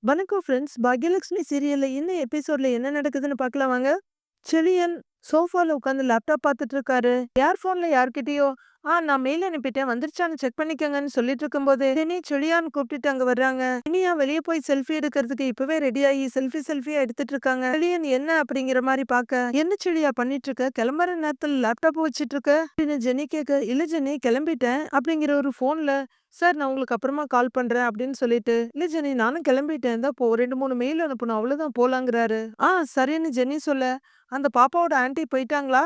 வணக்கம் ஃப்ரெண்ட்ஸ். பாக்யலட்சுமி சீரியல்ல இந்த எபிசோட்ல என்ன நடக்குதுன்னு பார்க்கலாம் வாங்க. செழியன் சோஃபால உட்காந்து லேப்டாப் பார்த்துட்டு இருக்காரு. யார் ஃபோன்ல யார்கிட்டயோ நான் மெயில் அனுப்பிட்டேன் வந்துருச்சான்னு செக் பண்ணிக்கங்கன்னு சொல்லிட்டு இருக்கும்போது தினி செழியான்னு கூப்பிட்டுட்டு அங்க வர்றாங்க. இனியா வெளியே போய் செல்ஃபி எடுக்கிறதுக்கு இப்பவே ரெடி ஆகி செல்ஃபியா எடுத்துட்டு இருக்காங்க. செழியன் என்ன அப்படிங்கிற மாதிரி பார்க்க, என்ன செழியா பண்ணிட்டு இருக்க, கிளம்புற நேரத்துல லேப்டாப் வச்சிட்டு இருக்க அப்படின்னு ஜெனி கேட்க, இல்ல ஜெனி கிளம்பிட்டேன் அப்படிங்கிற ஒரு ஃபோன்ல சார் நான் உங்களுக்கு அப்புறமா கால் பண்றேன் அப்படின்னு சொல்லிட்டு, இல்ல ஜெனி நானும் கிளம்பிட்டேன் தான் இப்போ 2 3 மெயில் அனுப்பணும் அவ்வளவுதான் போலாங்கிறாரு. சரின்னு ஜெனி சொல்ல, அந்த பாப்பாவோட ஆன்ட்டி போயிட்டாங்களா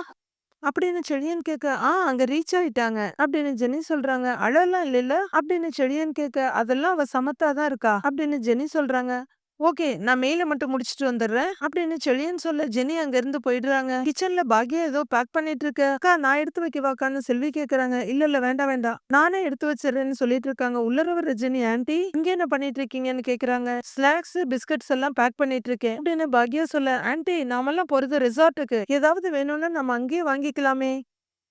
அப்படின்னு செழியன் கேட்க, அங்க ரீச் ஆயிட்டாங்க அப்படின்னு ஜெனி சொல்றாங்க. அழலாம் இல்லைல்ல அப்படின்னு செழியன் கேட்க, அதெல்லாம் அவ சமத்தா தான் இருக்கா அப்படின்னு ஜெனி சொல்றாங்க. ஓகே நான் மெயில மட்டும் முடிச்சிட்டு வந்துடுறேன் அப்படின்னு செழியன் சொல்ல ஜெனி அங்க இருந்து போயிடுறாங்க. கிச்சன்ல பாக்யா ஏதோ பேக் பண்ணிட்டு இருக்க, அக்கா நான் எடுத்து வைக்கவாக்கான்னு செல்வி கேக்குறாங்க. இல்ல இல்ல வேண்டாம் வேண்டாம் நானே எடுத்து வச்சிடுறேன்னு சொல்லிட்டு இருக்காங்க. உள்ளர வர ஜெனி, ஆன்ட்டி இங்க என்ன பண்ணிட்டு இருக்கீங்கன்னு கேக்குறாங்க. ஸ்நாக்ஸ் பிஸ்கட்ஸ் எல்லாம் பேக் பண்ணிட்டு இருக்கேன் அப்படின்னு பாக்யா சொல்ல, ஆன்ட்டி நாமெல்லாம் போறது ரிசார்ட்டுக்கு, ஏதாவது வேணும்னா நம்ம அங்கேயே வாங்கிக்கலாமே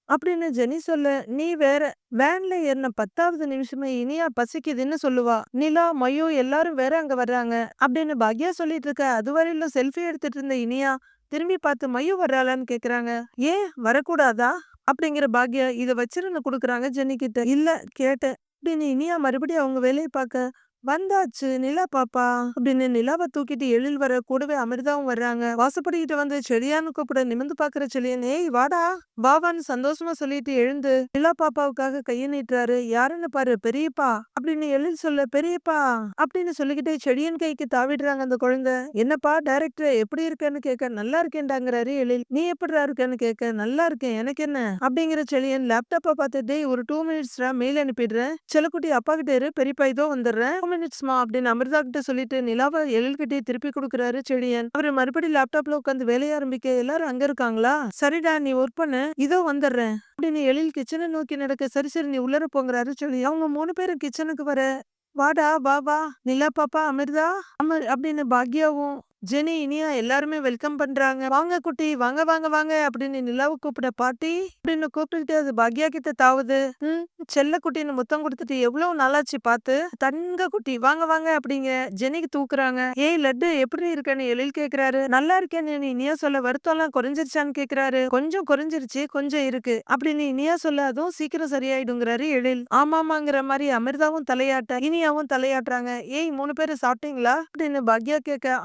அப்படின்னு ஜெனி சொல்ல, நீ வேற வேன்ல ஏறின 10வது நிமிஷமே இனியா பசிக்குதுன்னு சொல்லுவா. நிலா மயு எல்லாரும் வேற அங்க வர்றாங்க அப்படின்னு பாக்யா சொல்லிட்டு இருக்க. அதுவரையிலும் செல்ஃபி எடுத்துட்டு இருந்த இனியா திரும்பி பார்த்து மயு வர்றாளான்னு கேக்குறாங்க. ஏன் வரக்கூடாதா அப்படிங்கிற பாக்யா இத வச்சிருந்து குடுக்குறாங்க ஜெனி கிட்ட. இல்ல கேட்டேன் அப்படின்னு இனியா மறுபடியும் அவங்க வேலையை பார்க்க, வந்தாச்சு நிலா பாப்பா அப்படின்னு நிலாவை தூக்கிட்டு எழில் வர, கூடவே அமிர்தாவும் வர்றாங்க. வாசப்படிக்கிட்ட வந்து செடியான்னு கூப்பிட நிமிந்து பாக்குற செடியன், ஏய் வாடா வாவான்னு சந்தோஷமா சொல்லிட்டு எழுந்து நிலா பாப்பாவுக்காக கையை நீட்டுறாரு. யாருன்னு பாரு பெரியப்பா அப்படின்னு எழில் சொல்ல, பெரியப்பா அப்படின்னு சொல்லிக்கிட்டே செடியன் கைக்கு தாவிடுறாங்க அந்த குழந்தை. என்னப்பா டைரக்டர் எப்படி இருக்கேன்னு கேட்க, நல்லா இருக்கேன்டாங்கிறாரு எழில். நீ எப்படிடா இருக்கேன்னு கேட்க, நல்லா இருக்கேன் எனக்கு என்ன அப்படிங்கிற செடியன் லேப்டாப்பை பார்த்துட்டே, ஒரு 2 மினிட்ஸ்டா மெயில் அனுப்பிடுறேன், செல்லக்குட்டி அப்பா கிட்ட இரு, பெரியப்பா இதோ வந்துடுறேன், 2 மினிட்ஸ்மா அப்படின்னு அமிர்தா கிட்ட சொல்லிட்டு நிலாவை எழில்கிட்டே திருப்பி கொடுக்குறாரு செழியன். அவரு மறுபடியும் லேப்டாப்ல உட்காந்து வேலைய ஆரம்பிக்க, எல்லாரும் அங்க இருக்காங்களா, சரிடா நீ ஒர்க் பண்ணு இதோ வந்துடுறேன் அப்படின்னு எழில் கிச்சனை நோக்கி நடக்க, சரி சரி நீ உள்ளர போங்கிறாரு சொல்லி அவங்க 3 பேரும் கிச்சனுக்கு வர, வாடா வா வா நிலா பாப்பா அமிர்தா அமர் அப்படின்னு பாக்யாவும் ஜெனி இனியா எல்லாருமே வெல்கம் பண்றாங்க. வாங்க குட்டி வாங்க வாங்க வாங்க அப்படின்னு நிலாவை கூப்பிட, பாட்டி அப்படின்னு கூப்பிட்டுக்கிட்டு அது பாக்யா கிட்ட தாவுது. செல்ல குட்டின்னு முத்தம் கொடுத்துட்டு, எவ்வளவு நாளாச்சு பார்த்து, தங்க குட்டி வாங்க வாங்க அப்படிங்க ஜெனிக்கு தூக்குறாங்க. ஏய் லட்டு எப்படி இருக்கேன்னு எழில் கேக்குறாரு. நல்லா இருக்கேன்னு இனியா சொல்ல, வருத்தம் எல்லாம் குறைஞ்சிருச்சான்னு கேக்குறாரு. கொஞ்சம் குறைஞ்சிருச்சு கொஞ்சம் இருக்கு அப்படின்னு இனியா சொல்ல, அதுவும் சீக்கிரம் சரியாயிடுங்கிறாரு எழில். ஆமாமாங்கிற மாதிரி அமிர்தாவும் தலையாட்ட இனியாவும் தலையாட்டுறாங்க. ஏய் 3 பேரும் சாப்பிட்டீங்களா அப்படின்னு பாக்யா கேட்க,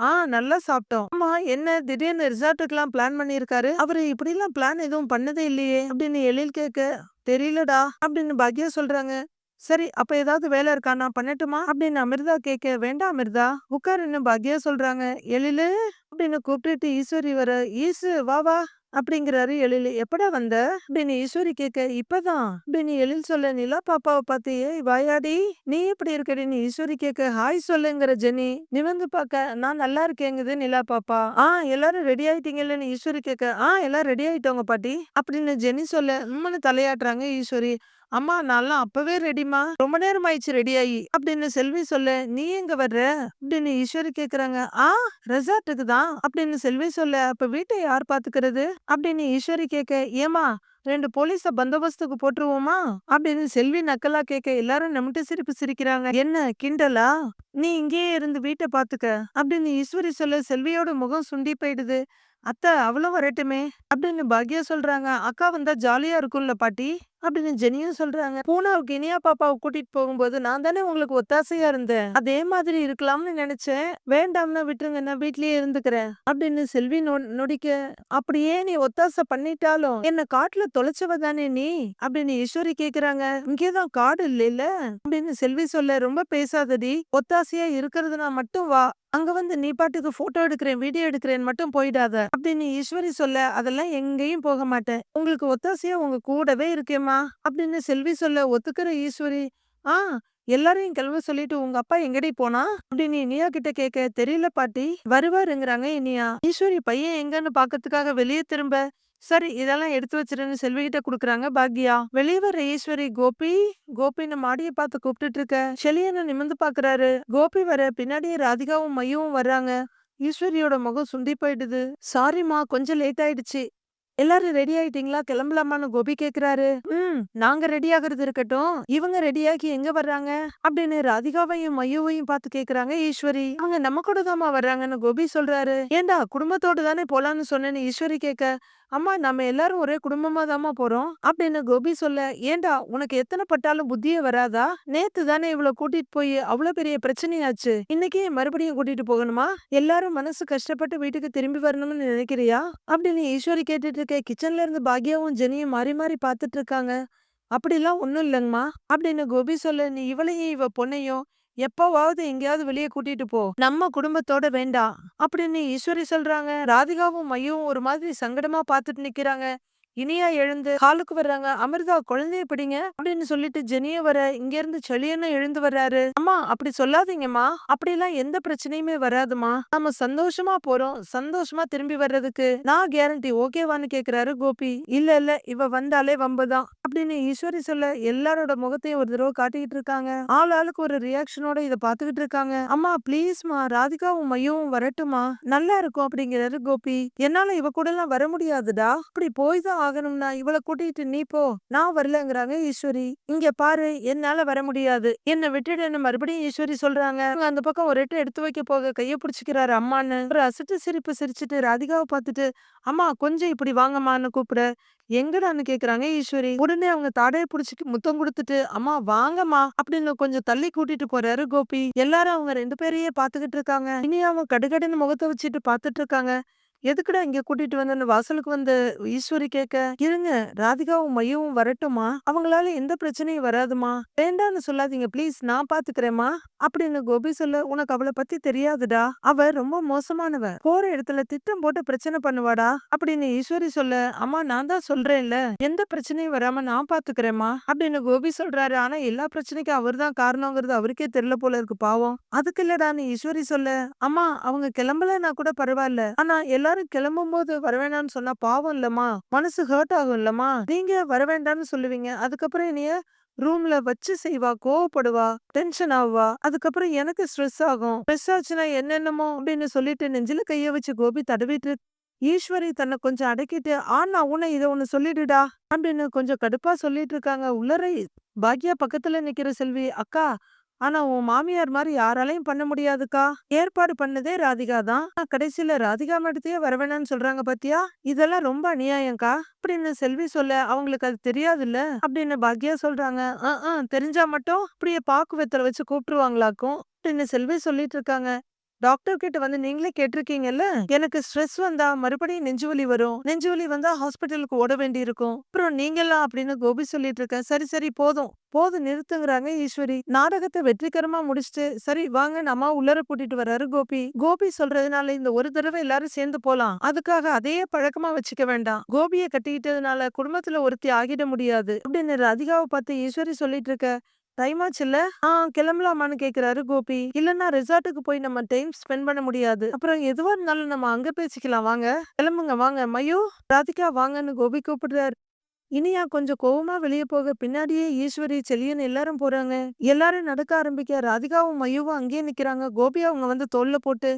நல்லா சாப்பிட்டோம். ஆமா என்ன திடீர்னு ரிசார்ட்டுக்கெல்லாம் பிளான் பண்ணியிருக்காரு, அவரு இப்படி எல்லாம் பிளான் எதுவும் பண்ணதே இல்லையே அப்படின்னு எழில் கேட்க, தெரியலடா அப்படின்னு பாக்யா சொல்றாங்க. சரி அப்ப ஏதாவது வேலை இருக்கா, நான் பண்ணட்டுமா அப்படின்னு அமிர்தா கேட்க, வேண்டாம் அமிர்தா உட்காருன்னு பாக்யா சொல்றாங்க. எழிலு அப்படின்னு கூப்பிட்டுட்டு ஈஸ்வரி வர, ஈசு வா வா அப்படிங்கிறாரு எழில். எப்படா வந்த அப்படின்னு ஈஸ்வரி கேட்க, இப்பதான் அப்படின்னு எழில் சொல்ல, நிலா பாப்பாவை பார்த்து, ஏய் வாயாடி நீ எப்படி இருக்கடின்னு ஈஸ்வரி கேட்க, ஹாய் சொல்லுங்கிற ஜெனி நிமிர்ந்து பார்க்க, நான் நல்லா இருக்கேங்குது நிலா பாப்பா. எல்லாரும் ரெடி ஆயிட்டீங்கல்லன்னு ஈஸ்வரி கேட்க, எல்லாரும் ரெடி ஆயிட்டோங்க பாட்டி அப்படின்னு ஜெனி சொல்ல, உம்முன்னு தலையாட்டுறாங்க ஈஸ்வரி. அம்மா நான்லாம் அப்பவே ரெடிமா, ரொம்ப நேரம் ஆயிடுச்சு ரெடி ஆகி அப்படின்னு செல்வி சொல்ல, நீ எங்க வர்ற அப்படின்னு ஈஸ்வரி கேக்குறாங்க. ரெசார்ட்டுக்கு தான் அப்படின்னு செல்வி சொல்ல, அப்ப வீட்டை யார் பாத்துக்கிறது அப்படின்னு ஈஸ்வரி கேட்க, ஏமா 2 போலீஸ பந்தோபஸ்துக்கு போட்டுருவோமா அப்படின்னு செல்வி நக்கலா கேட்க, எல்லாரும் நம்மட்டு சிரிப்பு சிரிக்கிறாங்க. என்ன கிண்டலா, நீ இங்கேயே இருந்து வீட்டை பாத்துக்க அப்படின்னு ஈஸ்வரி சொல்ல, செல்வியோட முகம் சுண்டி போயிடுது. அத்தை அவளும் வரட்டுமே அப்படின்னு பாக்யா சொல்றாங்க. அக்கா வந்தா ஜாலியா இருக்கும்ல பாட்டி அப்படின்னு ஜெனியும் சொல்றாங்க. பூனாவுக்கு இனியா பாப்பாவை கூட்டிட்டு போகும்போது நான் தானே உங்களுக்கு ஒத்தாசையா இருந்தேன், அதே மாதிரி இருக்கலாம்னு நினைச்சேன், வேண்டாம்னா விட்டுருங்க நான் வீட்லயே இருந்துக்கிறேன் அப்படின்னு செல்வி நொடிக்க, அப்படியே நீ ஒத்தாசை பண்ணிட்டாலும் என்ன காட்டுல தொலைச்சவ தானே நீ அப்படின்னு ஈஸ்வரி கேக்குறாங்க. இங்கேதான் காடு இல்லைல்ல அப்படின்னு செல்வி சொல்ல, ரொம்ப பேசாதடி, ஒத்தாசையா இருக்கிறதுனா மட்டும் வா, அங்க வந்து நீ பாட்டுக்கு போட்டோ எடுக்கிறேன் வீடியோ எடுக்கிறேன் மட்டும் போயிடாத அப்படின்னு ஈஸ்வரி சொல்ல, அதெல்லாம் எங்கேயும் போக மாட்டேன், உங்களுக்கு ஒத்தாசையா உங்க கூடவே இருக்கேம்மா அப்படின்னு செல்வி சொல்ல, ஒத்துக்கிற ஈஸ்வரி, ஆ எல்லாரையும் கிளம்ப சொல்லிட்டு உங்க அப்பா எங்கடி போனா அப்படின்னு இனியா கிட்ட கேட்க, தெரியல பாட்டி வருவாருங்கிறாங்க இனியா. ஈஸ்வரி பையன் எங்கன்னு பாக்கிறதுக்காக வெளியே திரும்ப, சரி இதெல்லாம் எடுத்து வச்சிருன்னு செல்வி கிட்ட குடுக்குறாங்க பாக்யா. வெளியே வர ஈஸ்வரி, கோபி கோபின்னு மாடியை பார்த்து கூப்பிட்டுட்டு இருக்க செலியனை நிமிந்து பாக்குறாரு. கோபி வர பின்னாடியே ராதிகாவும் மையவும் வர்றாங்க. ஈஸ்வரியோட முகம் சுண்டி போயிடுது. சாரிம்மா கொஞ்சம் லேட் ஆயிடுச்சு எல்லாரும் ரெடி ஆயிட்டீங்களா? கிளம்பலாமான்னு கோபி கேக்குறாரு. நாங்க ரெடி ஆகுறது இருக்கட்டும். இவங்க ரெடியாகி எங்க வர்றாங்க? அப்படின்னு ராதிகாவையும் மையுவையும் பார்த்து கேக்குறாங்க ஈஸ்வரி. அவங்க நம்ம கூட தாம்மா வர்றாங்கன்னு கோபி சொல்றாரு. ஏன்டா குடும்பத்தோட தானே போலான்னு சொன்னேன்னு ஈஸ்வரி கேட்க, அம்மா நம்ம எல்லாரும் ஒரே குடும்பமா தாம்மா போறோம் அப்படின்னு கோபி சொல்ல, ஏன்டா உனக்கு எத்தனை பட்டாலும் புத்தியே வராதா? நேத்து தானே இவ்வளவு கூட்டிட்டு போய் அவ்வளவு பெரிய பிரச்சனையாச்சு. இன்னைக்கு மறுபடியும் கூட்டிட்டு போகணுமா? எல்லாரும் மனசு கஷ்டப்பட்டு வீட்டுக்கு திரும்பி வரணும்னு நினைக்கிறியா? அப்படின்னு ஈஸ்வரி கேட்டுட்டு இருக்க, கிச்சன்ல இருந்து பாக்யாவும் ஜெனியும் மாறி மாறி பார்த்துட்டு இருக்காங்க. அப்படிலாம் ஒண்ணும் இல்லங்கம்மா அப்படின்னு கோபி சொல்ல, நீ இவளையும் இவ பொண்ணையும் எப்பவாவது எங்கேயாவது வெளியே கூட்டிட்டு போ, நம்ம குடும்பத்தோட வேண்டாம் அப்படின்னு ஈஸ்வரி சொல்றாங்க. ராதிகாவும் மையும் ஒரு மாதிரி சங்கடமா பார்த்துட்டு நிக்கிறாங்க. இனியா எழுந்து ஹாலுக்கு வர்றாங்க. அமிர்தா குழந்தைய பிடிங்க அப்படின்னு சொல்லிட்டு ஜெனிய வர, இங்க இருந்து செழியனும் எழுந்து வர்றாரு. அம்மா அப்படி சொல்லாதீங்கம்மா, அப்படிலாம் எந்த பிரச்சனையுமே வராதுமா, நாம சந்தோஷமா போறோம், சந்தோஷமா திரும்பி வர்றதுக்கு நான் கேரண்டி ஓகேவான்னு கேக்குறாரு கோபி. இல்ல இல்ல இவ வந்தாலே வம்புதான் அப்படின்னு ஈஸ்வரி சொல்ல, எல்லாரோட முகத்தையும் ஒரு தடவை காட்டிக்கிட்டு இருக்காங்க. ஆள் ஆளுக்கு ஒரு ரியாக்ஷனோட இத பாத்துக்கிட்டு இருக்காங்க. அம்மா ப்ளீஸ்மா, ராதிகாவும் மையவும் வரட்டுமா, நல்லா இருக்கும் அப்படிங்கிறாரு கோபி. என்னால இவ கூட எல்லாம் வர முடியாதுடா, அப்படி போய் தான் ஆகணும்னா இவளை கூட்டிட்டு நீ போ, நான் வரலங்கிறாங்க ஈஸ்வரி. இங்க பாரு, என்னால வர முடியாது, என்ன விட்டுடுன்னு மறுபடியும் ஈஸ்வரி சொல்றாங்க. அந்த பக்கம் ஒரு எட்டு எடுத்து வைக்க போக கைய பிடிச்சுக்கிறாரு அம்மான்னு. ஒரு அசட்டு சிரிப்பு சிரிச்சுட்டு ராதிகாவை பார்த்துட்டு, அம்மா கொஞ்சம் இப்படி வாங்கம்மான்னு கூப்பிட, எங்கடான்னு கேக்குறாங்க ஈஸ்வரி. உடனே அவங்க தாடையை புடிச்சுட்டு முத்தம் கொடுத்துட்டு, அம்மா வாங்கம்மா அப்படின்னு கொஞ்சம் தள்ளி கூட்டிட்டு போறாரு கோபி. எல்லாரும் அவங்க ரெண்டு பேரையே பாத்துக்கிட்டு இருக்காங்க. இனி அவங்க கடுகடுன்னு முகத்தை வச்சுட்டு பாத்துட்டு இருக்காங்க. எதுக்குடா இங்க கூட்டிட்டு வந்தேன்னு வாசலுக்கு வந்து ஈஸ்வரி கேட்க, இருங்க ராதிகாவும் மையவும் வரட்டுமா, அவங்களால எந்த பிரச்சனையும் வராதுமா, வேண்டான்னு சொல்லாதீங்க ப்ளீஸ், நான் பாத்துக்கிறேம்மா அப்படின்னு கோபி சொல்ல, உனக்கு அவளை பத்தி தெரியாதுடா, அவ ரொம்ப மோசமானவ, போற இடத்துல திட்டம் போட்டு பிரச்சனை பண்ணுவாடா அப்படின்னு ஈஸ்வரி சொல்ல, அம்மா நான் தான் சொல்றேன்ல, எந்த பிரச்சனையும் வராம நான் பாத்துக்கிறேம்மா அப்படின்னு கோபி சொல்றாரு. ஆனா எல்லா பிரச்சனைக்கும் அவர் தான் காரணங்கிறது அவருக்கே தெரியல போல இருக்கு பாவம். அதுக்கு இல்லடான்னு ஈஸ்வரி சொல்ல, அம்மா அவங்க கிளம்பலன்னா கூட பரவாயில்ல, ஆனா எல்லாரும் கிளம்பும் போது வரவேண்டான்னு சொன்னா பாவம் இல்லம்மா, மனசு ஹர்ட் ஆகும் இல்லம்மா, நீங்க வரவேண்டான்னு சொல்லுவீங்க, அதுக்கப்புறம் என்னைய ரூம்ல வச்சு செய்வா, கோவப்படுவா, டென்ஷன் ஆவா, அதுக்கப்புறம் எனக்கு ஸ்ட்ரெஸ் ஆகும், ஸ்ட்ரெஸ் ஆச்சுன்னா என்னென்னமோ அப்படின்னு சொல்லிட்டு நெஞ்சில கைய வச்சு கோபி தடவிட்டு ஈஸ்வரி தன்னை கொஞ்சம் அடக்கிட்டு, ஆனா உன்னை இதை ஒண்ணு சொல்லிடுடா அப்படின்னு கொஞ்சம் கடுப்பா சொல்லிட்டு இருக்காங்க. உள்ளரை பாக்யா பக்கத்துல நிக்கிற செல்வி, அக்கா ஆனா உன் மாமியார் மாதிரி யாராலையும் பண்ண முடியாதுக்கா, ஏற்பாடு பண்ணதே ராதிகா தான், ஆனா கடைசியில ராதிகா மட்டுத்தையே வரவேணான்னு சொல்றாங்க பாத்தியா, இதெல்லாம் ரொம்ப அநியாயம்க்கா அப்படின்னு செல்வி சொல்ல, அவங்களுக்கு அது தெரியாதுல்ல அப்படின்னு பாக்யா சொல்றாங்க. தெரிஞ்சா மட்டும் இப்படியே பாக்கு வெத்தலை வச்சு கூப்பிட்டுருவாங்களாக்கும் அப்படின்னு செல்வி சொல்லிட்டு இருக்காங்க. டாக்டர் கிட்ட வந்து நீங்களே கேட்டிருக்கீங்கல்ல, எனக்கு ஸ்ட்ரெஸ் வந்தா மறுபடியும் நெஞ்சுவலி வரும், நெஞ்சுவலி வந்தா ஹாஸ்பிட்டலுக்கு ஓட வேண்டி இருக்கும், அப்புறம் நீங்கெல்லாம் அப்படின்னு கோபி சொல்லிட்டு இருக்க. சரி சரி போதும் போதும் நிறுத்துங்கிறாங்க ஈஸ்வரி. நாடகத்தை வெற்றிகரமா முடிச்சுட்டு, சரி வாங்க நம்ம உள்ளர கூட்டிட்டு வர்றாரு கோபி. கோபி சொல்றதுனால இந்த ஒரு தடவை எல்லாரும் சேர்ந்து போலாம், அதுக்காக அதையே பழக்கமா வச்சுக்க வேண்டாம், கோபியை கட்டிக்கிட்டதுனால குடும்பத்துல ஒருத்தி ஆகிட முடியாது அப்படின்னு ராதிகாவை பார்த்து ஈஸ்வரி சொல்லிட்டு இருக்க. டைம் ஆச்சுல்ல, கிளம்பலாமான்னு கேக்குறாரு கோபி. இல்லன்னா ரெசார்ட்டுக்கு போய் நம்ம டைம் ஸ்பெண்ட் பண்ண முடியாது, அப்புறம் எதுவா இருந்தாலும் நம்ம அங்க பேசிக்கலாம், வாங்க கிளம்புங்க வாங்க, மயூ ராதிகா வாங்கன்னு கோபி கூப்பிடுறாரு. இனியா கொஞ்சம் கோவமா வெளியே போக, பின்னாடியே ஈஸ்வரி செலியன் எல்லாரும் போறாங்க. எல்லாரும் நடக்க ஆரம்பிக்க, ராதிகாவும் மயுவும் அங்கேயே நிக்கிறாங்க. கோபி அவங்க வந்து தோல்ல போட்டு,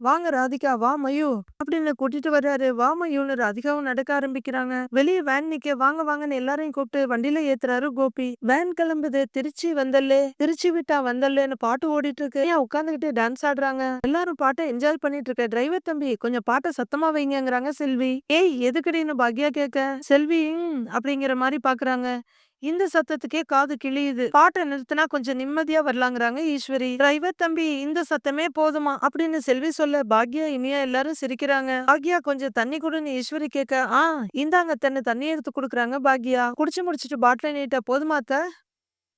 வாங்க ராதிகா வா மயு அப்படின்னு கூட்டிட்டு வர்றாரு. வா மயுன்னு ராதிகாவும் நடக்க ஆரம்பிக்கிறாங்க. வெளியே வேன் நிக்க, வாங்க வாங்கன்னு எல்லாரையும் கூப்பிட்டு வண்டியில ஏத்துறாரு கோபி. வேன் கிளம்புது. திருச்சி வந்தல்லே, திருச்சி விட்டா வந்தல்லேன்னு பாட்டு ஓடிட்டு இருக்கு. ஏன் உட்காந்துக்கிட்டு டான்ஸ் ஆடுறாங்க. எல்லாரும் பாட்டை என்ஜாய் பண்ணிட்டு இருக்க. டிரைவர் தம்பி கொஞ்சம் பாட்டை சத்தமா வைங்கங்கிறாங்க செல்வி. ஏய் எதுக்குடின்னு பாக்யா கேட்க, செல்வி அப்படிங்கிற மாதிரி பாக்குறாங்க. இந்த சத்தத்துக்கே காது கிழியுது, பாட்டை நிறுத்தினா கொஞ்சம் நிம்மதியா வரலாங்கிறாங்க ஈஸ்வரி. டிரைவர் தம்பி இந்த சத்தமே போதுமா அப்படின்னு செல்வி சொல்ல, பாக்யா இனியா எல்லாரும் சிரிக்கிறாங்க. பாக்யா கொஞ்சம் தண்ணி கொடுன்னு ஈஸ்வரி கேட்க, இந்தாங்க தண்ணி எடுத்து கொடுக்குறாங்க பாக்யா. குடிச்சு முடிச்சிட்டு பாட்டில நீட்டா, போதுமாத்த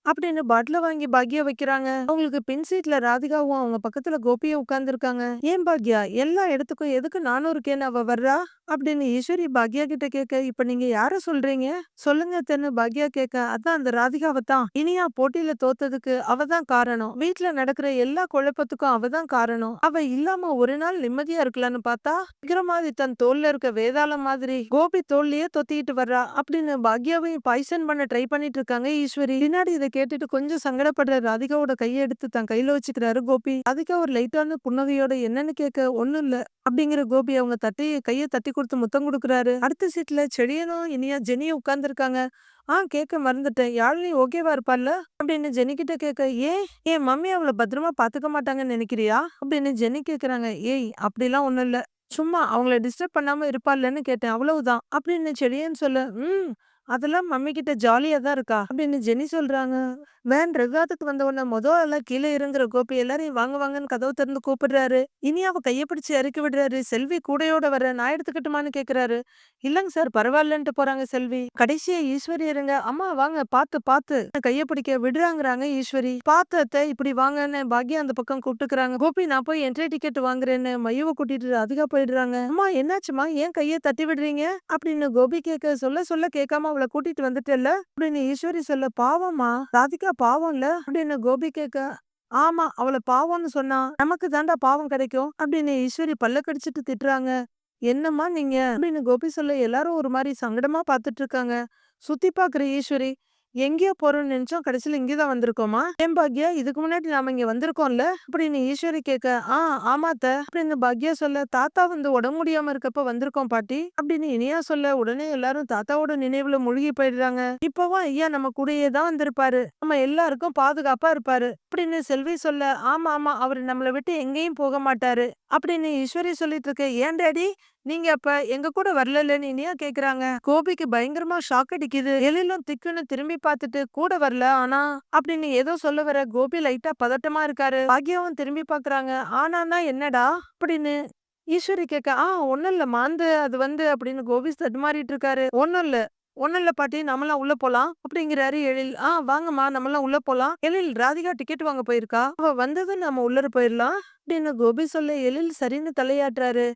அப்படின்னு பாட்டில வாங்கி பாக்யா வைக்கிறாங்க. அவங்களுக்கு பின் சீட்ல ராதிகாவும் அவங்க பக்கத்துல கோபியும் உட்கார்ந்துருக்காங்க. ஏன் பாக்யா எல்லா இடத்துக்கும் எதுக்கு 400 அவ வர்றா அப்படின்னு ஈஸ்வரி பாக்யா கிட்ட கேட்க, இப்ப நீங்க யார சொல்றீங்க சொல்லுங்க தென்னு பாக்யா கேட்க, அதான் அந்த ராதிகாவை தான். இனியா போட்டியில தோத்ததுக்கு அவ தான் காரணம், வீட்டுல நடக்கிற எல்லா குழப்பத்துக்கும் அவ தான் காரணம், அவ இல்லாம ஒரு நாள் நிம்மதியா இருக்கலாம்னு பார்த்தா விக்ரமாதி தன் தோல்ல இருக்க வேதாளம் மாதிரி கோபி தோல்லையே தொத்திட்டு வர்றா அப்படின்னு பாக்யாவையும் பாய்சன் பண்ண ட்ரை பண்ணிட்டு இருக்காங்க ஈஸ்வரி. பின்னாடி இதை கேட்டுட்டு கொஞ்சம் சங்கடப்படுற ராதிகாவோட கைய எடுத்து தன் கையில வச்சுக்கிறாரு கோபி. ராதிகா ஒரு லைட்டான புன்னகையோட என்னன்னு கேட்க ஒண்ணும் இல்ல அப்படிங்கிற கோபி அவங்க கைய தட்டி கொடுத்து முத்தம் கொடுக்குறாரு. அடுத்த சீட்ல செடியனும் இனியா ஜெனியும் உட்கார்ந்துருக்காங்க. கேட்க மறந்துட்டேன். யாழினி ஓகேவா இருப்பால்ல அப்படின்னு ஜெனி கிட்ட கேட்க, ஏன் என் மம்மி அவளை பத்திரமா பாத்துக்க மாட்டாங்கன்னு நினைக்கிறியா அப்படின்னு ஜெனி கேக்குறாங்க. ஏய் அப்படிலாம் ஒண்ணும் இல்ல, சும்மா அவங்கள டிஸ்டர்ப் பண்ணாம இருப்பாள்லன்னு கேட்டேன், அவ்வளவுதான் அப்படின்னு செடியன் சொல்ல. அதெல்லாம் மம்மி கிட்ட ஜாலியா தான் இருக்கா அப்படின்னு ஜெனி சொல்றாங்க. வேன் ரெகாத்துக்கு வந்த உடனே ஆளா கீழே இறங்குற கோபி எல்லாரையும் வாங்க வாங்கன்னு கதவு திறந்து கூப்பிடுறாரு. இனியாவை கைய பிடிச்சு இறக்கி விடுறாரு. செல்வி கூடையோட வர நான் எடுத்துக்கிட்டுமான்னு கேக்குறாரு. இல்லங்க சார் பரவாயில்லன்ட்டு போறாங்க செல்வி. கடைசியா ஈஸ்வரி இருங்க, அம்மா வாங்க பாத்து பாத்து கைய பிடிக்க விடுறாங்கிறாங்க ஈஸ்வரி. பாத்து அத்தை இப்படி வாங்கன்னு பாக்யா அந்த பக்கம் கூப்பிட்டுக்கிறாங்க. கோபி நான் போய் என்ட்ரி டிக்கெட் வாங்குறேன்னு மையவை கூட்டிட்டு அதிகா போயிடுறாங்க. அம்மா என்னாச்சுமா ஏன் கைய தட்டி விடுறீங்க அப்படின்னு கோபி கேட்க, சொல்ல சொல்ல கேட்காம அவளை கூட்டிட்டு வந்துட்டேல்ல அப்படின்னு ஈஸ்வரி சொல்ல, பாவமா ராதிகா பாவம்ல அப்படின்னு கோபி கேட்க, ஆமா அவளை பாவம்னு சொன்னா நமக்கு தாண்டா பாவம் கிடைக்கும் அப்படின்னு ஈஸ்வரி பல்ல கடிச்சிட்டு திட்டுறாங்க. என்னம்மா நீங்க அப்படின்னு கோபி சொல்ல எல்லாரும் ஒரு மாதிரி சங்கடமா பாத்துட்டு இருக்காங்க. சுத்தி பாக்குற ஈஸ்வரி, எங்கேயோ போறோம்னு நினைச்சோம் கடைசியில இங்கதான் வந்திருக்கோமா ஏன் பாக்யா இதுக்கு முன்னாடி நாம இங்க வந்திருக்கோம்ல அப்படின்னு ஈஸ்வரி கேட்க, ஆமாத்த அப்படின்னு பாக்யா சொல்ல, தாத்தா வந்து உடம்பு முடியாம இருக்கப்ப வந்திருக்கோம் பாட்டி அப்படின்னு இனியா சொல்ல, உடனே எல்லாரும் தாத்தாவோட நினைவுல மூழ்கி போயிடுறாங்க. இப்பவும் ஐயா நம்ம கூடயே தான் வந்திருப்பாரு, நம்ம எல்லாருக்கும் பாதுகாப்பா இருப்பாரு அப்படின்னு செல்வி சொல்ல, ஆமா ஆமா அவரு நம்மளை விட்டு எங்கேயும் போக மாட்டாரு அப்படின்னு ஈஸ்வரி சொல்லிட்டு இருக்க. ஏன் டாடி நீங்க அப்ப எங்க கூட வரலன்னு இனியா கேக்குறாங்க. கோபிக்கு பயங்கரமா ஷாக் அடிக்குது. எழிலும் திக்குன்னு திரும்பி பார்த்துட்டு கூட வரல ஆனா அப்படின்னு ஏதோ சொல்ல வர கோபி லைட்டா பதட்டமா இருக்காரு. பாக்யாவும் திரும்பி பாக்குறாங்க. ஆனானா என்னடா அப்படின்னு ஈஸ்வரி கேட்க, ஒண்ணும் இல்ல மாந்து அது வந்து அப்படின்னு கோபி தடுமாறிட்டு இருக்காரு. ஒண்ணும் இல்ல பாட்டி நம்மளாம் உள்ள போலாம் அப்படிங்கிறாரு எழில். வாங்கம்மா நம்மளாம் உள்ள போலாம். எழில் ராதிகா டிக்கெட் வாங்க போயிருக்கா, அவ வந்ததும் நம்ம உள்ளர போயிடலாம் அப்படின்னு கோபி சொல்ல எழில் சரின்னு தலையாட்டுறாரு.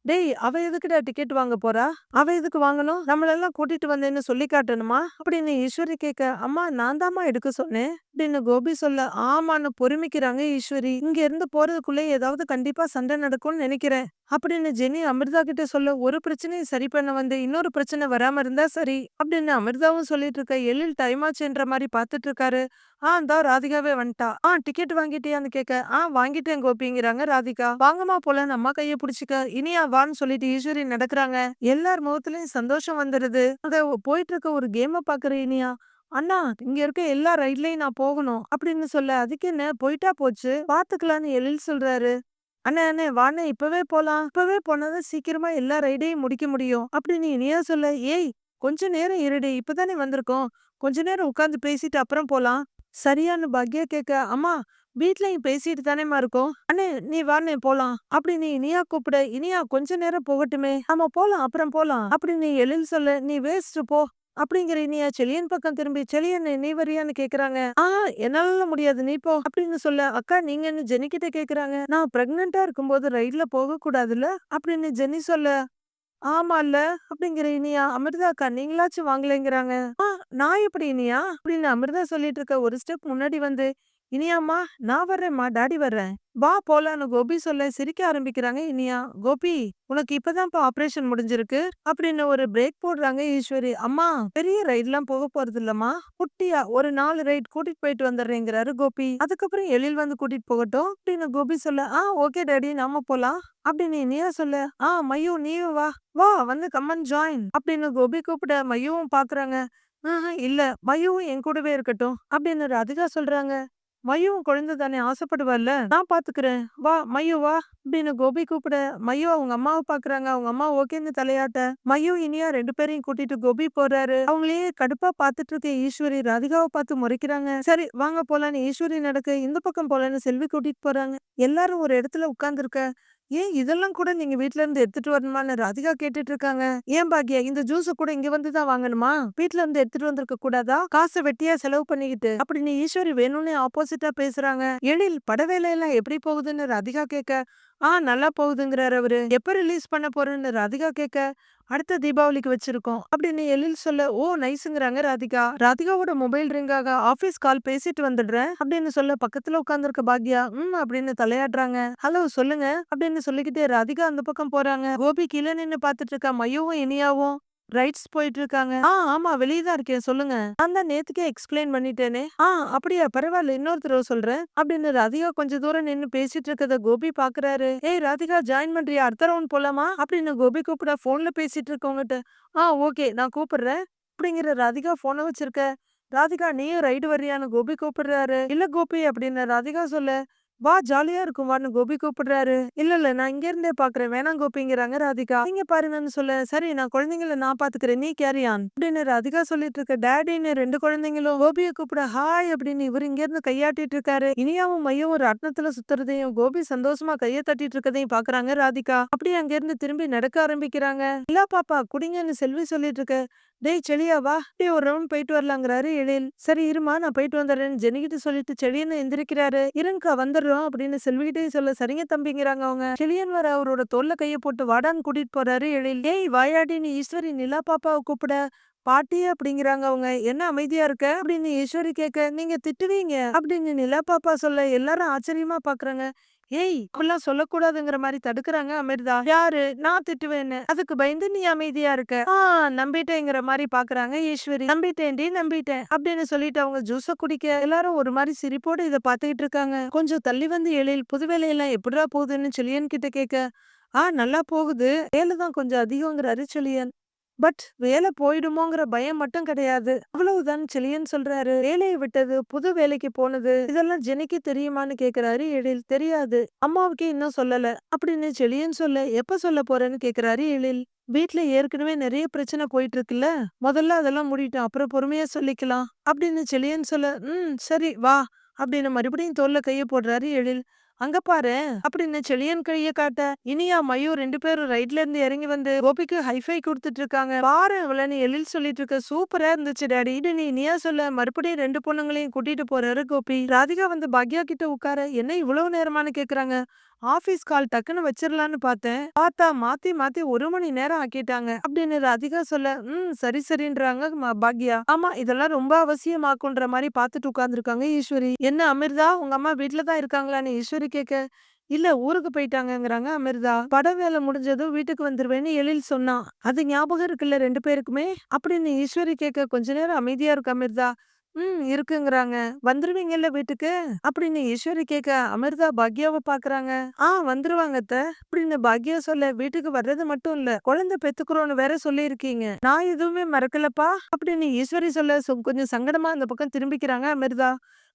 டேய் அவ எதுக்குடா டிக்கெட் வாங்க போறா, அவ எதுக்கு வாங்கணும், நம்மளெல்லாம் கூட்டிட்டு வந்தேன்னு சொல்லி காட்டணுமா அப்படின்னு ஈஸ்வரி கேட்க, அம்மா நான் தாம்மா எடுக்க சொன்னேன் அப்படின்னு கோபி சொல்ல, ஆமான்னு பொறுமிக்கிறாங்க ஈஸ்வரி. இங்க இருந்து போறதுக்குள்ளே ஏதாவது கண்டிப்பா சண்டை நடக்கும்னு நினைக்கிறேன் அப்படின்னு ஜெனி அமிர்தா கிட்ட சொல்ல, ஒரு பிரச்சனையும் சரி பண்ண வந்து இன்னொரு பிரச்சனை வராம இருந்தா சரி அப்படின்னு அமிர்தாவும் சொல்லிட்டு இருக்க. எழில் டைம் ஆச்சுன்ற மாதிரி பாத்துட்டு இருக்காரு. இந்தா ராதிகாவே வந்துட்டா. டிக்கெட் வாங்கிட்டியான்னு கேட்க, வாங்கிட்டேன் கோபிங்கிறாங்க ராதிகா. வாங்கம்மா போலன்னு அம்மா கைய புடிச்சுக்க இனியா வான்னு சொல்லிட்டு ஈஸ்வரி நடக்குறாங்க. எல்லார் முகத்துலயும் சந்தோஷம் வந்துருது. அங்க போயிட்டு இருக்க ஒரு கேம பாக்குற இனியா, அண்ணா இங்க இருக்க எல்லா ரைட்லயும் நான் போகணும் அப்படின்னு சொல்ல, அதுக்கு என்ன போயிட்டா போச்சு பாத்துக்கலான்னு எழில் சொல்றாரு. அண்ணே அண்ணே வாண்ணே இப்பவே போலாம், இப்பவே போனாதான் சீக்கிரமா எல்லா ரைடையும் முடிக்க முடியும் அப்படின்னு இனியா சொல்ல, ஏய் கொஞ்ச நேரம் இருடி இப்பதானே வந்திருக்கோம், கொஞ்ச நேரம் உட்கார்ந்து பேசிட்டு அப்புறம் போலாம் சரியான்னு பாக்யா கேட்க, அம்மா வீட்லயும் பேசிட்டு தானேமா இருக்கோம், அண்ணே நீ வாண்ணே போலாம் அப்படின்னு இனியா கூப்பிட, இனியா கொஞ்ச நேரம் போகட்டுமே ஆமா போலாம் அப்புறம் போலாம் அப்படின்னு எழில் சொல்ல, நீ வேஸ்ட் போ அப்படிங்கிற இனியா செலியன் பக்கம் திரும்பி, செலியன் நீ வரியான்னு கேக்குறாங்க. என்னால முடியாது நீ போ அப்படின்னு சொல்ல, அக்கா நீங்கன்னு ஜெனி கிட்ட கேக்குறாங்க. நான் பிரெக்னெண்டா இருக்கும்போது ரைட்ல போக கூடாதுல்ல அப்படின்னு ஜெனி சொல்ல, ஆமால்ல அப்படிங்கிற இனியா, அமிர்தா அக்கா நீங்களாச்சும் வாங்கலைங்கிறாங்க. நான் எப்படி இனியா அப்படின்னு அமிர்தா சொல்லிட்டு இருக்க ஒரு ஸ்டெப் முன்னாடி வந்து, இனியாம்மா நான் வர்றேம்மா டாடி வர்றேன் வா போலான்னு கோபி சொல்ல சிரிக்க ஆரம்பிக்கிறாங்க இனியா. கோபி உனக்கு இப்பதான்ப்பா ஆபரேஷன் முடிஞ்சிருக்கு அப்படின்னு ஒரு பிரேக் போடுறாங்க ஈஸ்வரி. அம்மா பெரிய ரைட்லாம் போக போறது இல்லம்மா, குட்டியா ஒரு 4 ரைட் கூட்டிட்டு போயிட்டு வந்துடுறேங்கிறாரு கோபி. அதுக்கப்புறம் எழில் வந்து கூட்டிட்டு போகட்டும் அப்படின்னு கோபி சொல்ல, ஓகே டாடி நாம போலாம் அப்படின்னு இனியா சொல்ல, மையூ நீயும் வா வா வந்து கம்மன் ஜாயின் அப்படின்னு கோபி கூப்பிட மையுவும் பாக்குறாங்க. இல்ல மையுவும் என் கூடவே இருக்கட்டும் அப்படின்னு ராதிகா சொல்றாங்க. மையுவும் குழந்தை தானே ஆசைப்படுவார்ல, நான் பாத்துக்கிறேன் வா மையு வா அப்படின்னு கோபி கூப்பிட, மையு அவங்க அம்மாவை பாக்குறாங்க. அவங்க அம்மா ஓகேன்னு தலையாட்ட மையு இனியா 2 பேரையும் கூட்டிட்டு கோபி போறாரு. அவங்களையே கடுப்பா பாத்துட்டு இருக்க ஈஸ்வரி ராதிகாவை பார்த்து முறைக்கிறாங்க. சரி வாங்க போலான்னு ஈஸ்வரி நடக்க இந்த பக்கம் போலான்னு செல்வி கூட்டிட்டு போறாங்க. எல்லாரும் ஒரு இடத்துல உட்கார்ந்து இருக்க, ஏன் இதெல்லாம் கூட நீங்க வீட்ல இருந்து எடுத்துட்டு வரணுமான்னு ராதிகா கேட்டுட்டு இருக்காங்க. ஏன் பாக்யா இந்த ஜூஸ கூட இங்க வந்து தான் வாங்கணுமா, வீட்ல இருந்து எடுத்துட்டு வந்திருக்க கூடாதா, காசை வெட்டியா செலவு பண்ணிக்கிட்டு அப்படின்னு ஈஸ்வரி வேணும்னே ஆப்போசிட்டா பேசுறாங்க. எழில் பட வேலையெல்லாம் எப்படி போகுதுன்னு ராதிகா கேட்க, நல்லா போகுதுங்கிறாரு அவரு. எப்ப ரிலீஸ் பண்ண போறேன்னு ராதிகா கேட்க, அடுத்த தீபாவளிக்கு வச்சிருக்கோம் அப்படின்னு எழில் சொல்ல, ஓ நைஸுங்கிறாங்க ராதிகா. ராதிகாவோட மொபைல் ரிங் ஆக, ஆபீஸ் கால் பேசிட்டு வந்துடுறேன் அப்படின்னு சொல்ல பக்கத்துல உட்கார்ந்துருக்க பாக்யா அப்படின்னு தலையாடுறாங்க. ஹலோ சொல்லுங்க அப்படின்னு சொல்லிக்கிட்டே ராதிகா அந்த பக்கம் போறாங்க. கோபி கீழே நின்னு பாத்துட்டு இருக்க மையோவும் இனியாவும் ரைட்ஸ் போயிட்டு இருக்காங்க. ஆமா வெளிய தான் இருக்கேன் சொல்லுங்க. நான் தான் நேத்துக்கே எக்ஸ்பிளைன் பண்ணிட்டேனே. அப்படியா பரவாயில்ல இன்னொரு தடவ சொல்றேன். அப்படின்னு ராதிகா கொஞ்ச தூரம் நின்னு பேசிட்டு இருக்கத கோபி பாக்குறாரு. ஏய் ராதிகா ஜாயின் பண்றியா? அடுத்த ரவுண்ட் போலாமா? அப்படின்னு கோபி கூப்பிட போன்ல பேசிட்டு இருக்கவங்ககிட்ட. ஓகே நான் கூப்பிடுறேன். அப்படிங்கிற ராதிகா போனை வச்சிருக்க. ராதிகா நீயும் ரைடு வர்றியான்னு கோபி கூப்பிடுறாரு. இல்ல கோபி அப்படின்னு ராதிகா சொல்ல. வா ஜாலியா இருக்கும் வான்னு கோபி கூப்பிடுறாரு. இல்ல இல்ல நான் இங்க இருந்தே பாக்குறேன் வேணாம் கோபிங்கிறாங்க ராதிகா. நீங்க பாருங்கன்னு சொல்ல சரி நான் குழந்தைங்கள நான் பாத்துக்கிறேன் நீ கேரி ஆன் அப்படின்னு ராதிகா சொல்லிட்டு இருக்க. டேடின்னு 2 குழந்தைங்களும் கோபியை கூப்பிட ஹாய் அப்படின்னு இவர் இங்க இருந்து கையாட்டிட்டு இருக்காரு. இனியாவும் மையம் ஒரு ரத்னத்துல சுத்துறதையும் கோபி சந்தோஷமா கைய தட்டிட்டு இருக்கதையும் பாக்குறாங்க ராதிகா. அப்படியே அங்க இருந்து திரும்பி நடக்க ஆரம்பிக்கிறாங்க. இல்ல பாப்பா குடிங்கன்னு செல்வி சொல்லிட்டு இருக்க. டேய் செளியா வா அப்படியே ஒரு ரவுண்ட் போயிட்டு வரலாங்கிறாரு எழில். சரி இருமா நான் போயிட்டு வந்துடுறேன்னு ஜெனிகிட்ட சொல்லிட்டு செழியன்னு எந்திரிக்கிறாரு. இருங்கக்கா வந்துடுறோம் அப்படின்னு செல்விகிட்டையும் சொல்ல சரிங்க தம்பிங்கிறாங்க அவங்க. செழியன் வர அவரோட தோல்ல கைய போட்டு வாடான்னு கூட்டிட்டு போறாரு எழில். ஏய் வாயாடின்னு ஈஸ்வரி நிலா பாப்பாவை கூப்பிட. பாட்டி அப்படிங்கிறாங்க அவங்க. என்ன அமைதியா இருக்க அப்படின்னு ஈஸ்வரி கேட்க. நீங்க திட்டுவீங்க அப்படின்னு நிலா பாப்பா சொல்ல எல்லாரும் ஆச்சரியமா பாக்குறாங்க. ஏய் அப்படிலாம் சொல்லக்கூடாதுங்கிற மாதிரி தடுக்கிறாங்க அமிர்தா. யாரு நான் திட்டுவேன்னு அதுக்கு பயந்து நீ அமைதியா இருக்க. நம்பிட்டேங்கிற மாதிரி பாக்குறாங்க ஈஸ்வரி. நம்பிட்டேன்டி நம்பிட்டேன் அப்படின்னு சொல்லிட்டு அவங்க ஜூஸ குடிக்க எல்லாரும் ஒரு மாதிரி சிரிப்போட இதை பாத்துக்கிட்டு இருக்காங்க. கொஞ்சம் தள்ளி வந்து எழில் புது வேலையெல்லாம் எப்படிடா போகுதுன்னு செழியன் கிட்ட கேட்க. நல்லா போகுது வேலை தான் கொஞ்சம் அதிகங்கிறாரு செழியன். பட் வேலை போயிடுமோங்கிற பயம் மட்டும் கிடையாது அவ்வளவுதான் செழியன் சொல்றாரு. வேலையை விட்டது புது வேலைக்கு போனது இதெல்லாம் ஜெனிக்கு தெரியுமான்னு கேக்குறாரு எழில். தெரியாது அம்மாவுக்கே இன்னும் சொல்லல அப்படின்னு செழியன் சொல்ல. எப்ப சொல்ல போறேன்னு கேக்குறாரு எழில். வீட்ல ஏற்கனவே நிறைய பிரச்சனை போயிட்டு இருக்குல்ல முதல்ல அதெல்லாம் முடிட்டோம் அப்புறம் பொறுமையா சொல்லிக்கலாம் அப்படின்னு செழியன் சொல்ல. சரி வா அப்படின்னு மறுபடியும் தோல்ல கைய போடுறாரு எழில். அங்க பாரு அப்படின்னு செழியன் கைய காட்ட. இனியா மயூர் 2 பேரும் ரைட்ல இருந்து இறங்கி வந்து கோபிக்கு ஹைஃபை கொடுத்துட்டு இருக்காங்க. பாரு அவளன்னு எழில் சொல்லிட்டு இருக்க. சூப்பரா இருந்துச்சு டாடி இது நீ இனியா சொல்ல. மறுபடியும் 2 பொண்ணுங்களையும் கூட்டிட்டு போறாரு கோபி. ராதிகா வந்து பாக்யா கிட்ட உட்கார. என்ன இவ்வளவு நேரமானு கேக்குறாங்க. ஆபீஸ் கால் டக்குன்னு வச்சிடலான்னு பார்த்தேன் பார்த்தா மாத்தி மாத்தி 1 மணி நேரம் ஆக்கிட்டாங்க அப்படின்னு ராதிகா சொல்ல. சரி சரின்றாங்க பாக்யா. ஆமா இதெல்லாம் ரொம்ப அவசியமாக்குன்ற மாதிரி பாத்துட்டு உட்கார்ந்துருக்காங்க ஈஸ்வரி. என்ன அமிர்தா உங்க அம்மா வீட்டுலதான் இருக்காங்களான்னு ஈஸ்வரி கேட்க. இல்ல ஊருக்கு போயிட்டாங்கங்கிறாங்க அமிர்தா. பட வேலை முடிஞ்சதும் வீட்டுக்கு வந்துருவேன்னு எழில் சொன்னான். அது ஞாபகம் இருக்குல்ல 2 பேருக்குமே அப்படின்னு ஈஸ்வரி கேட்க. கொஞ்ச நேரம் அமைதியா இருக்கு அமிர்தா. இருக்குங்கிறாங்க. வந்துருவீங்கல்ல வீட்டுக்கு அப்படின்னு ஈஸ்வரி கேட்க. அமிர்தா பாக்யாவை பாக்குறாங்க. வந்துருவாங்க அத்த அப்படின்னு பாக்யா சொல்ல. வீட்டுக்கு வர்றது மட்டும் இல்ல குழந்தை பெத்துக்கிறோன்னு வேற சொல்லி இருக்கீங்க. நான் எதுவுமே மறக்கலப்பா அப்படின்னு ஈஸ்வரி சொல்ல. கொஞ்சம் சங்கடமா அந்த பக்கம் திரும்பிக்கிறாங்க அமிர்தா.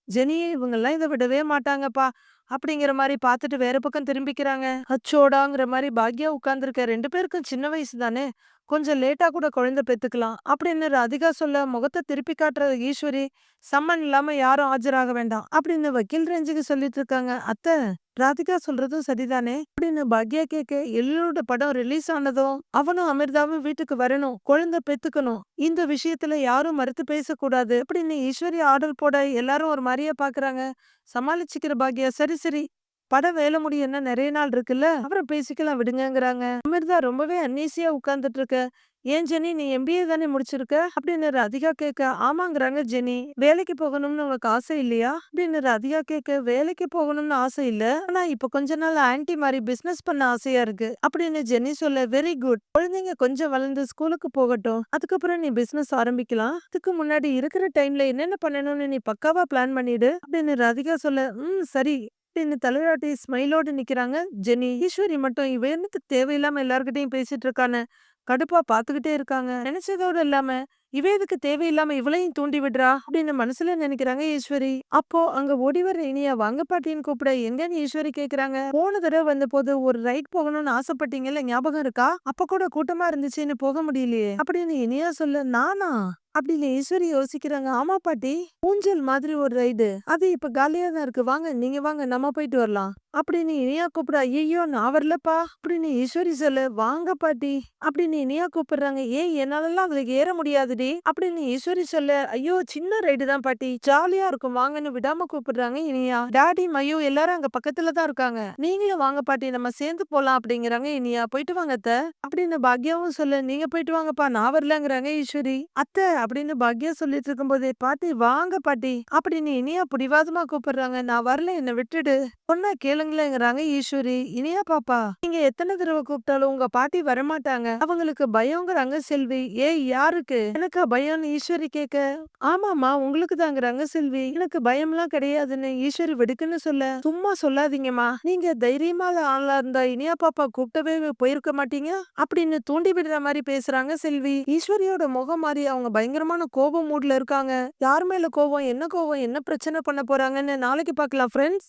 ஜெனி இவங்க எல்லாம் இதை விடவே மாட்டாங்கப்பா அப்படிங்கிற மாதிரி பார்த்துட்டு வேற பக்கம் திரும்பிக்கிறாங்க. அச்சோடாங்கிற மாதிரி பாக்யா உட்கார்ந்துருக்க. 2 பேருக்கும் சின்ன வயசு தானே கொஞ்சம் லேட்டா கூட குழந்தை பெத்துக்கலாம் அப்படின்னு ராதிகா சொல்ல. முகத்தை திருப்பி காட்டுற ஈஸ்வரி. சம்மன் இல்லாம யாரும் ஆஜராக வேண்டாம் அப்படின்னு வக்கீல் ரேஞ்சுக்கு சொல்லிட்டு இருக்காங்க. அத்தை ராதிகா சொல்றதும் சரிதானே அப்படின்னு பாக்யா கேட்க. எல்லோரோட படம் ரிலீஸ் ஆனதும் அவனும் அமிர்தாவும் வீட்டுக்கு வரணும் குழந்தை பெத்துக்கணும் இந்த விஷயத்துல யாரும் மறுத்து பேசக்கூடாது அப்படின்னு ஈஸ்வரி ஆர்டர் போட எல்லாரும் ஒரு மாதிரியா பாக்குறாங்க. சமாளிச்சுக்கிற பாக்யா. சரி சரி படம் வேலை முடிய என்ன நிறைய நாள் இருக்குல்ல அப்புறம் பேசிக்கலாம் விடுங்கங்கிறாங்க. அமிர்தா ரொம்பவே அன்னீசியா உட்கார்ந்துட்டு இருக்க. ஏன் ஜெனி நீ எம்பிஏ தானே முடிச்சிருக்க அப்படின்னு ராதிகா கேட்க. ஆமாங்கிறாங்க ஜெனி. வேலைக்கு போகணும்னு உனக்கு ஆசை இல்லையா அப்படின்னு ராதிகா கேட்க. வேலைக்கு போகணும்னு ஆசை இல்ல ஆனா இப்ப கொஞ்ச நாள் ஆன்டி மாதிரி பிசினஸ் பண்ண ஆசையா இருக்கு அப்படின்னு ஜெனி சொல்ல. வெரி குட் குழந்தைங்க கொஞ்சம் வளர்ந்து ஸ்கூலுக்கு போகட்டும் அதுக்கப்புறம் நீ பிசினஸ் ஆரம்பிக்கலாம். அதுக்கு முன்னாடி இருக்கிற டைம்ல என்னென்ன பண்ணணும்னு நீ பக்காவா பிளான் பண்ணிடு அப்படின்னு ராதிகா சொல்ல. சரி அப்படின்னு தலையாட்டி ஸ்மைலோடு நிக்கிறாங்க ஜெனி. ஈஸ்வரி மட்டும் இவ எனக்கு தேவையில்லாம எல்லார்கிட்டையும் பேசிட்டு இருக்கான்னு கடுப்பா பாத்துக்கிட்டே இருக்காங்க. நினைச்சதோட இல்லாம இவ எதுக்கு தேவையில்லாம இவளையும் தூண்டி விடுறா அப்படின்னு மனசுல நினைக்கிறாங்க ஈஸ்வரி. அப்போ அங்க ஓடி வர இனியா வாங்க பாட்டின்னு கூப்பிட. எங்கன்னு ஈஸ்வரி கேக்குறாங்க. போன தடவை வந்த போது ஒரு ரைட் போகணும்னு ஆசைப்பட்டீங்கல்ல ஞாபகம் இருக்கா அப்ப கூட கூட்டமா இருந்துச்சுன்னு போக முடியலையே அப்படின்னு இனியா சொல்ல. நானா அப்படின்னு ஈஸ்வரி யோசிக்கிறாங்க. ஆமா பாட்டி ஊஞ்சல் மாதிரி ஒரு ரைடு அது இப்ப காலியா தான் இருக்கு வாங்க நீங்க வாங்க நம்ம போயிட்டு வரலாம் அப்படின்னு இனியா கூப்பிட. ஐயோ நான் வரலப்பா அப்படின்னு ஈஸ்வரி சொல்ல. வாங்க பாட்டி அப்படின்னு இனியா கூப்பிடுறாங்க. ஏய் என்னாலலாம் அதுல ஏற முடியாது முடியாதுடி அப்படின்னு ஈஸ்வரி சொல்ல, ஐயோ சின்ன ரைடு தான் பாட்டி, ஜாலியா இருக்கும் வாங்கன்னு விடாம கூப்பிடுறாங்க இனியா. டாடி மயு எல்லாரும் அங்க பக்கத்துல தான் இருக்காங்க, நீங்களும் வாங்க பாட்டி நம்ம சேர்ந்து போலாம் அப்படிங்கிறாங்க இனியா. போயிட்டு வாங்க அத்தை அப்படின்னு பாக்யாவும் சொல்ல, நீங்க போயிட்டு வாங்கப்பா நான் வரலங்கிறாங்க ஈஸ்வரி. அத்தை அப்படின்னு பாக்யா சொல்லிட்டு இருக்கும்போதே, பாட்டி வாங்க பாட்டி அப்படின்னு இனியா பிடிவாதமா கூப்பிடுறாங்க. நான் வரல என்ன விட்டுடு, சொன்னா கேளுங்களேங்கிறாங்க ஈஸ்வரி. இனியா பாப்பா நீங்க எத்தனை தடவை கூப்பிட்டாலும் உங்க பாட்டி வரமாட்டாங்க, அவங்களுக்கு பயங்கறாங்க செல்வி. ஏய் யாருக்கு, எனக்கா பயம்னு ஈஸ்வரி கேட்க, ஆமாமா உங்களுக்கு தாங்கிறாங்க செல்வி. எனக்கு பயம்லாம் கிடையாதுன்னு ஈஸ்வரி வெடுக்குன்னு சொல்ல, சும்மா சொல்லாதீங்கம்மா, நீங்க தைரியமா ஆளா இருந்தா இனியா பாப்பா கூப்பிட்டவே போயிருக்க மாட்டீங்க அப்படின்னு தூண்டி விடுற மாதிரி பேசுறாங்க செல்வி. ஈஸ்வரியோட முகம் மாறி அவங்க பயங்கரமான கோபம் மூட்ல இருக்காங்க. யார் மேல கோவம், என்ன பிரச்சனை பண்ண போறாங்கன்னு நாளைக்கு பார்க்கலாம் ஃப்ரெண்ட்ஸ்.